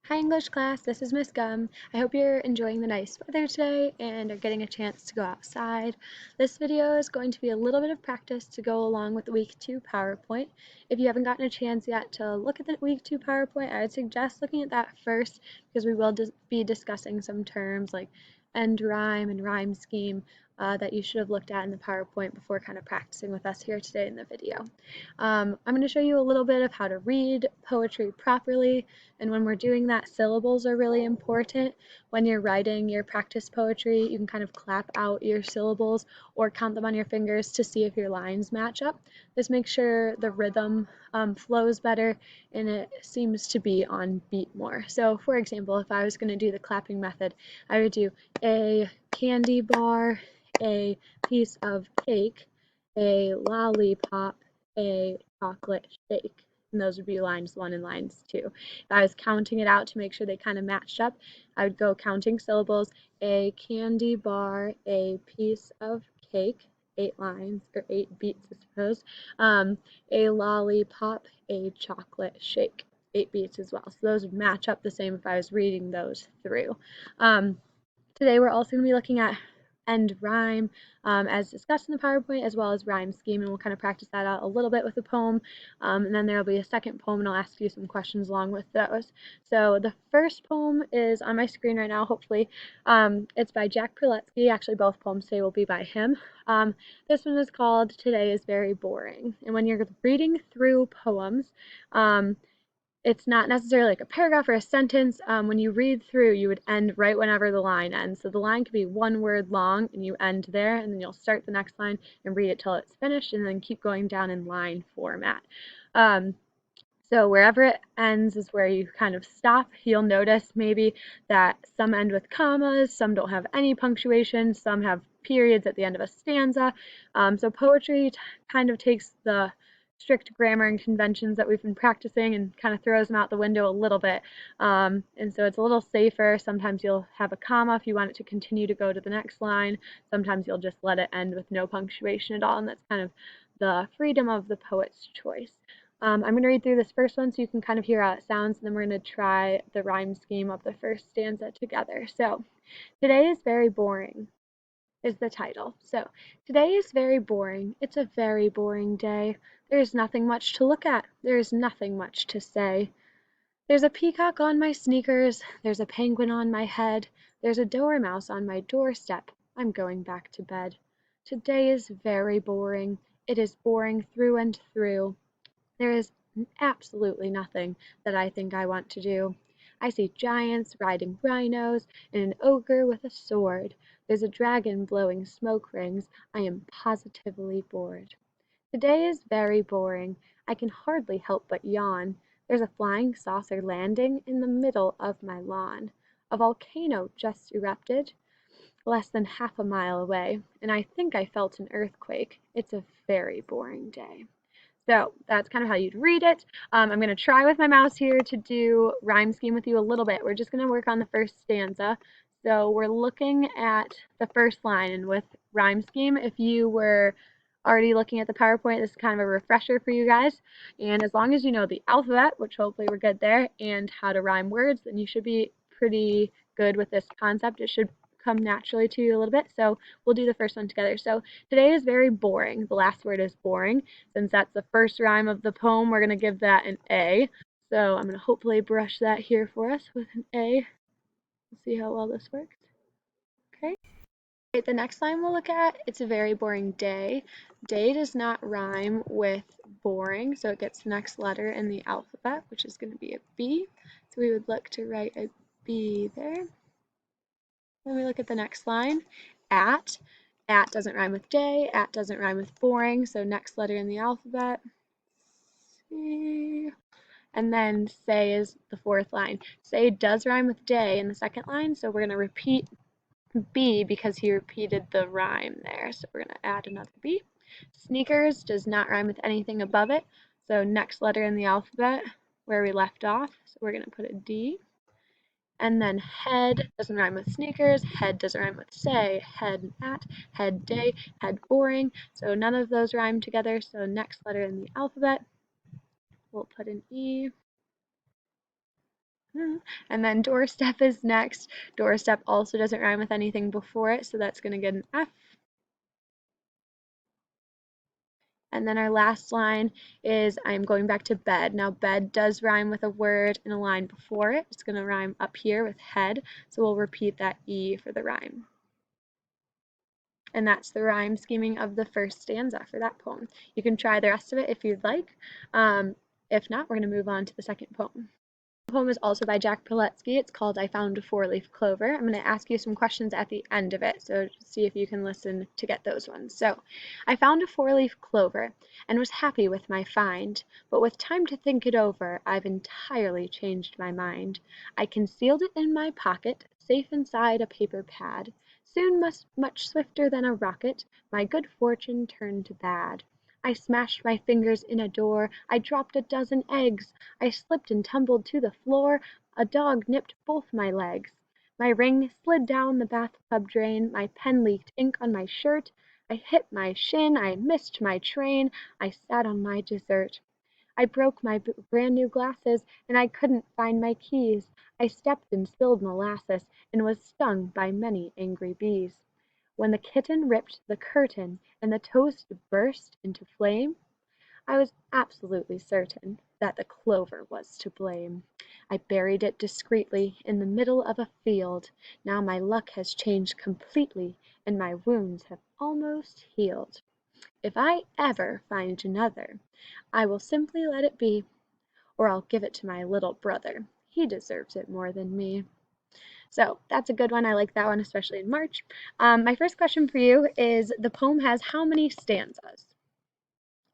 Hi English class, this is Miss Gum. I hope you're enjoying the nice weather today and are getting a chance to go outside. This video is going to be a little bit of practice to go along with the week 2 PowerPoint. If you haven't gotten a chance yet to look at the week 2 PowerPoint, I would suggest looking at that first because we will be discussing some terms like end rhyme and rhyme scheme that you should have looked at in the PowerPoint before kind of practicing with us here today in the video. I'm going to show you a little bit of how to read poetry properly, and when we're doing that, syllables are really important. When you're writing your practice poetry, you can kind of clap out your syllables or count them on your fingers to see if your lines match up. This makes sure the rhythm flows better and it seems to be on beat more. So for example, if I was going to do the clapping method, I would do a candy bar, a piece of cake, a lollipop, a chocolate shake. And those would be lines 1 and lines 2. If I was counting it out to make sure they kind of matched up, I would go counting syllables, a candy bar, a piece of cake, 8 lines, or 8 beats, I suppose, a lollipop, a chocolate shake, 8 beats as well. So those would match up the same if I was reading those through. Today we're also going to be looking at end rhyme as discussed in the PowerPoint, as well as rhyme scheme, and we'll kind of practice that out a little bit with a poem, and then there will be a second poem and I'll ask you some questions along with those. So the first poem is on my screen right now, hopefully. It's by Jack Prelutsky. Actually, both poems today will be by him. This one is called Today is Very Boring, and when you're reading through poems, it's not necessarily like a paragraph or a sentence. When you read through, you would end right whenever the line ends. So the line could be one word long and you end there, and then you'll start the next line and read it till it's finished, and then keep going down in line format. So wherever it ends is where you kind of stop. You'll notice maybe that some end with commas, some don't have any punctuation, some have periods at the end of a stanza. So poetry kind of takes the strict grammar and conventions that we've been practicing and kind of throws them out the window a little bit. And so it's a little safer. Sometimes you'll have a comma if you want it to continue to go to the next line. Sometimes you'll just let it end with no punctuation at all, and that's kind of the freedom of the poet's choice. I'm going to read through this first one so you can kind of hear how it sounds, and then we're going to try the rhyme scheme of the first stanza together. So, today is very boring is the title. So, today is very boring. It's a very boring day. There's nothing much to look at. There's nothing much to say. There's a peacock on my sneakers. There's a penguin on my head. There's a dormouse on my doorstep. I'm going back to bed. Today is very boring. It is boring through and through. There is absolutely nothing that I think I want to do. I see giants riding rhinos and an ogre with a sword. There's a dragon blowing smoke rings. I am positively bored. Today is very boring. I can hardly help but yawn. There's a flying saucer landing in the middle of my lawn. A volcano just erupted less than half a mile away, and I think I felt an earthquake. It's a very boring day. So that's kind of how you'd read it. I'm going to try with my mouse here to do rhyme scheme with you a little bit. We're just going to work on the first stanza. So we're looking at the first line, and with rhyme scheme, if you were already looking at the PowerPoint, this is kind of a refresher for you guys. And as long as you know the alphabet, which hopefully we're good there, and how to rhyme words, then you should be pretty good with this concept. It should come naturally to you a little bit. So we'll do the first one together. So today is very boring. The last word is boring. Since that's the first rhyme of the poem, we're going to give that an A. So I'm going to hopefully brush that here for us with an A. Let's see how well this works. Okay. The next line we'll look at, it's a very boring day. Day does not rhyme with boring, so it gets the next letter in the alphabet, which is going to be a B. So we would look to write a B there. Then we look at the next line, at. At doesn't rhyme with day, at doesn't rhyme with boring, so next letter in the alphabet, C. And then say is the fourth line. Say does rhyme with day in the second line, so we're going to repeat B because he repeated the rhyme there. So we're going to add another B. Sneakers does not rhyme with anything above it, so next letter in the alphabet where we left off, so we're going to put a D. And then head doesn't rhyme with sneakers, head doesn't rhyme with say, head at, head day, head boring. So none of those rhyme together. So next letter in the alphabet, we'll put an E. And then doorstep is next. Doorstep also doesn't rhyme with anything before it, so that's going to get an F. And then our last line is I'm going back to bed. Now bed does rhyme with a word in a line before it. It's going to rhyme up here with head, so we'll repeat that E for the rhyme. And that's the rhyme scheming of the first stanza for that poem. You can try the rest of it if you'd like. If not, we're going to move on to the second poem. The poem is also by Jack Prelutsky. It's called I Found a Four-Leaf Clover. I'm going to ask you some questions at the end of it, so see if you can listen to get those ones. So, I found a four-leaf clover and was happy with my find, but with time to think it over, I've entirely changed my mind. I concealed it in my pocket, safe inside a paper pad. Soon, much swifter than a rocket, my good fortune turned to bad. I smashed my fingers in a door, I dropped a dozen eggs, I slipped and tumbled to the floor, a dog nipped both my legs. My ring slid down the bathtub drain, my pen leaked ink on my shirt, I hit my shin, I missed my train, I sat on my dessert. I broke my brand new glasses, and I couldn't find my keys. I stepped and spilled molasses, and was stung by many angry bees. When the kitten ripped the curtain, and the toast burst into flame, I was absolutely certain that the clover was to blame. I buried it discreetly in the middle of a field. Now my luck has changed completely, and my wounds have almost healed. If I ever find another, I will simply let it be, or I'll give it to my little brother. He deserves it more than me. So that's a good one. I like that one, especially in March. My first question for you is the poem has how many stanzas?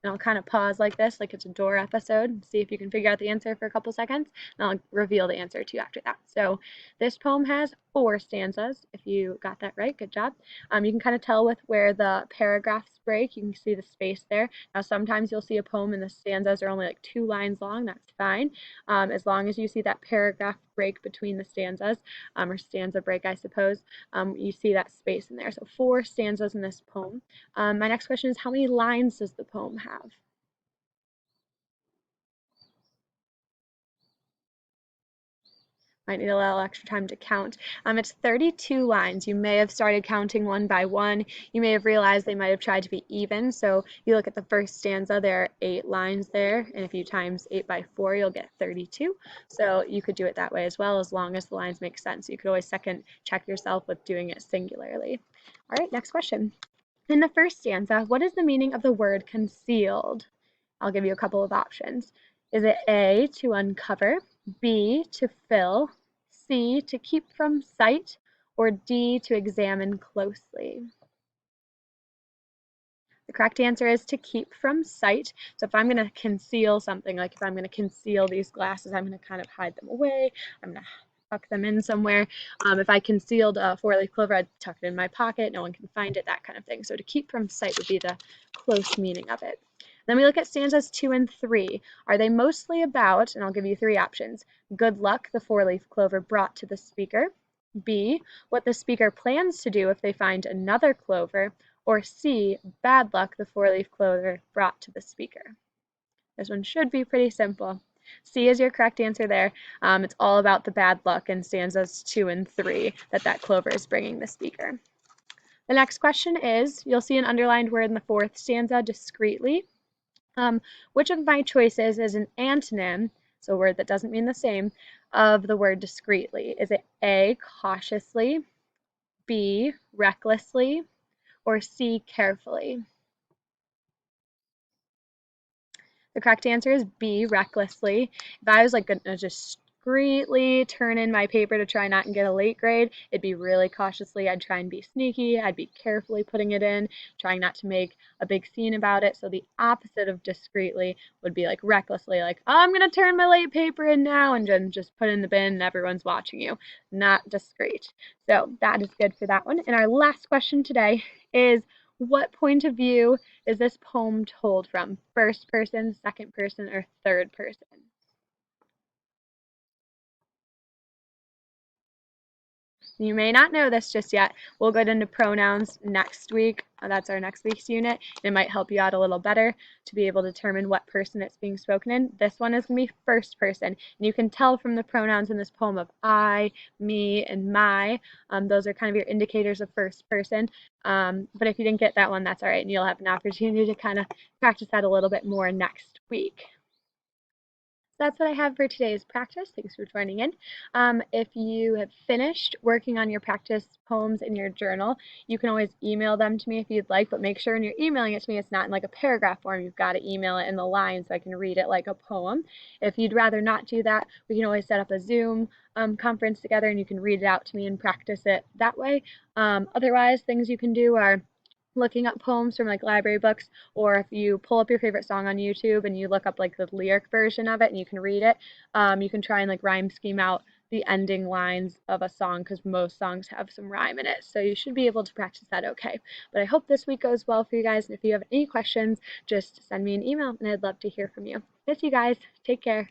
And I'll kind of pause like this, like it's a door episode, see if you can figure out the answer for a couple seconds, and I'll reveal the answer to you after that. So this poem has 4 stanzas. If you got that right, good job. You can kind of tell with where the paragraphs break. You can see the space there. Now sometimes you'll see a poem and the stanzas are only like 2 lines long. That's fine, as long as you see that paragraph break between the stanzas, or stanza break, I suppose. You see that space in there. So 4 stanzas in this poem. My next question is how many lines does the poem have? Might need a little extra time to count. It's 32 lines. You may have started counting one by one. You may have realized they might have tried to be even. So you look at the first stanza, there are 8 lines there. And if you times 8 by 4, you'll get 32. So you could do it that way as well, as long as the lines make sense. You could always second check yourself with doing it singularly. All right, next question. In the first stanza, what is the meaning of the word concealed? I'll give you a couple of options. Is it A, to uncover, B, to fill, C, to keep from sight, or D, to examine closely? The correct answer is to keep from sight. So if I'm going to conceal something, like if I'm going to conceal these glasses, I'm going to kind of hide them away. I'm going to tuck them in somewhere. If I concealed a 4-leaf clover, I'd tuck it in my pocket. No one can find it, that kind of thing. So to keep from sight would be the close meaning of it. Then we look at stanzas 2 and 3. Are they mostly about, and I'll give you 3 options, good luck the 4-leaf clover brought to the speaker, B, what the speaker plans to do if they find another clover, or C, bad luck the 4-leaf clover brought to the speaker? This one should be pretty simple. C is your correct answer there. It's all about the bad luck in stanzas 2 and 3 that clover is bringing the speaker. The next question is, you'll see an underlined word in the 4th stanza, discreetly. Which of my choices is an antonym, so a word that doesn't mean the same, of the word discreetly? Is it A, cautiously, B, recklessly, or C, carefully? The correct answer is B, recklessly. If I was like gonna discreetly turn in my paper to try not and get a late grade, it'd be really cautiously. I'd try and be sneaky. I'd be carefully putting it in, trying not to make a big scene about it. So the opposite of discreetly would be like recklessly, like, oh, I'm gonna turn my late paper in now and then just put it in the bin and everyone's watching you. Not discreet. So that is good for that one. And our last question today is, what point of view is this poem told from? First person, second person, or third person? you may not know this just yet. We'll get into pronouns next week. That's our next week's unit. It might help you out a little better to be able to determine what person it's being spoken in. This one is going to be first person. And you can tell from the pronouns in this poem of I, me, and my. Those are kind of your indicators of first person. But if you didn't get that one, that's all right. And you'll have an opportunity to kind of practice that a little bit more next week. That's what I have for today's practice. Thanks for joining in. If you have finished working on your practice poems in your journal, you can always email them to me if you'd like, but make sure when you're emailing it to me, it's not in like a paragraph form. You've got to email it in the line so I can read it like a poem. If you'd rather not do that, we can always set up a Zoom conference together and you can read it out to me and practice it that way. Otherwise, things you can do are looking up poems from like library books, or if you pull up your favorite song on YouTube and you look up like the lyric version of it and you can read it, you can try and like rhyme scheme out the ending lines of a song because most songs have some rhyme in it. So you should be able to practice that okay. But I hope this week goes well for you guys. And if you have any questions, just send me an email and I'd love to hear from you. Miss you guys. Take care.